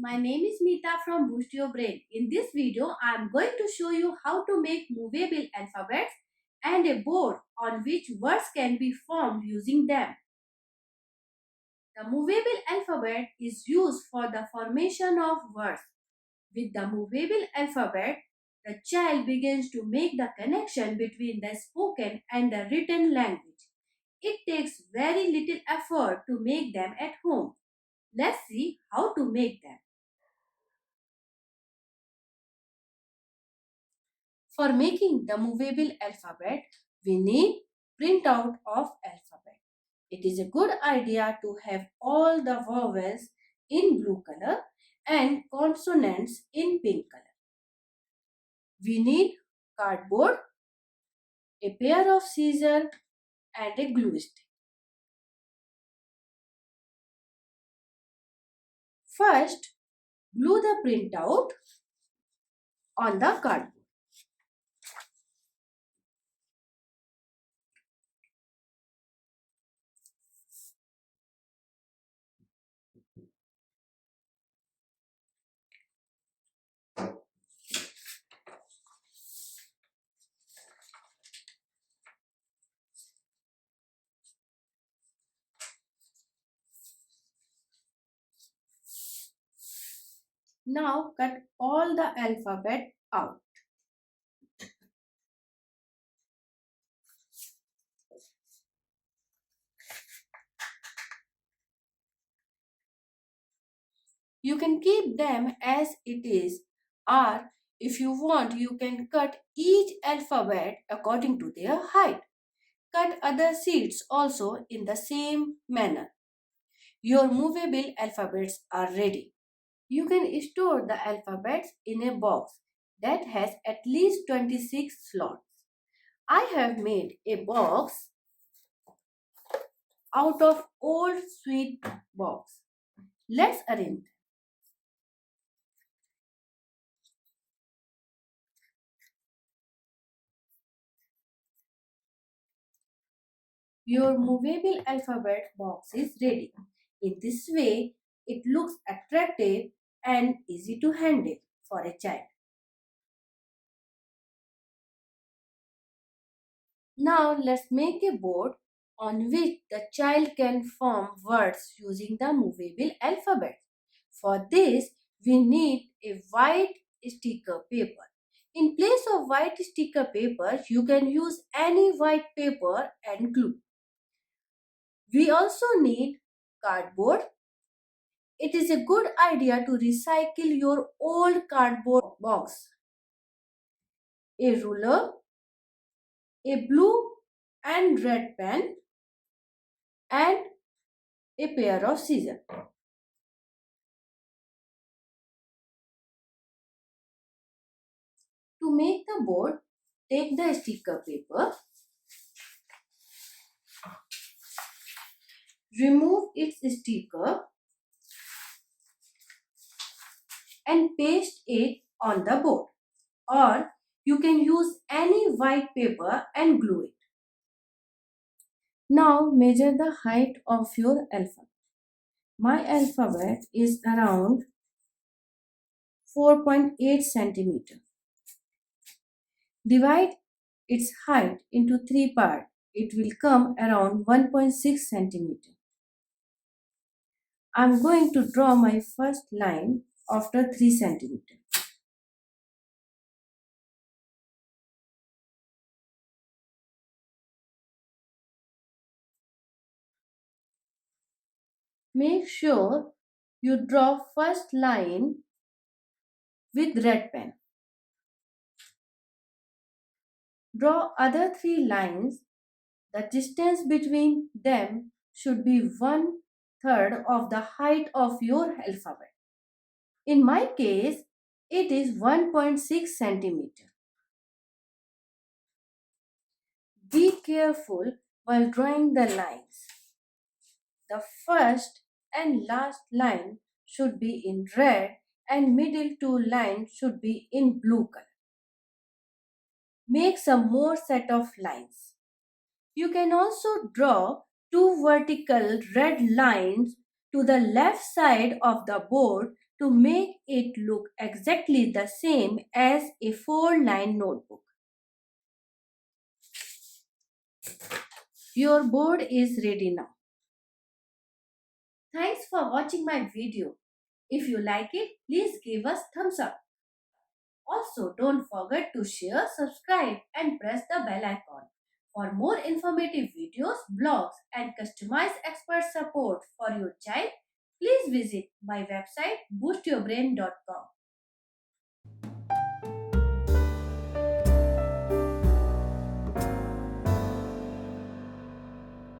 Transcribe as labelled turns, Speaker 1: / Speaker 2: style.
Speaker 1: my name is Meeta from BoosturBrain. In this video, I am going to show you how to make movable alphabets and a board on which words can be formed using them. The movable alphabet is used for the formation of words. With the movable alphabet, the child begins to make the connection between the spoken and the written language. It takes very little effort to make them at home. Let's see how to make them. For making the movable alphabet, we need printout of alphabet. It is a good idea to have all the vowels in blue color and consonants in pink color. We need cardboard, a pair of scissors and a glue stick. First, glue the printout on the cardboard. Now cut all the alphabet out. You can keep them as it is, or if you want, you can cut each alphabet according to their height. Cut other seeds also in the same manner. Your movable alphabets are ready. You can store the alphabets in a box that has at least 26 slots. I have made a box out of old sweet box. Let's arrange. Your movable alphabet box is ready. In this way, it looks attractive and easy to handle for a child. Now let's make a board on which the child can form words using the movable alphabet. For this, we need a white sticker paper. In place of white sticker paper, you can use any white paper and glue. We also need cardboard. It is a good idea to recycle your old cardboard box. A ruler, a blue and red pen, and a pair of scissors. To make the board, take the sticker paper, remove its sticker and paste it on the board, or you can use any white paper and glue it. Now measure the height of your alphabet. My alphabet is around 4.8 centimeter. Divide its height into 3 parts. It will come around 1.6 centimeter. I am going to draw my first line after 3 centimeter. Make sure you draw first line with red pen. Draw other 3 lines. The distance between them should be 1/3 of the height of your alphabet. In my case, it is 1.6 centimeter. Be careful while drawing the lines. The first and last line should be in red and middle 2 lines should be in blue color. Make some more set of lines. You can also draw 2 vertical red lines to the left side of the board to make it look exactly the same as a 4-line notebook. Your board is ready now. Thanks for watching my video. If you like it, please give us thumbs up. Also, don't forget to share, subscribe and press the bell icon. For more informative videos, blogs and customized expert support for your child, please visit my website boostyourbrain.com.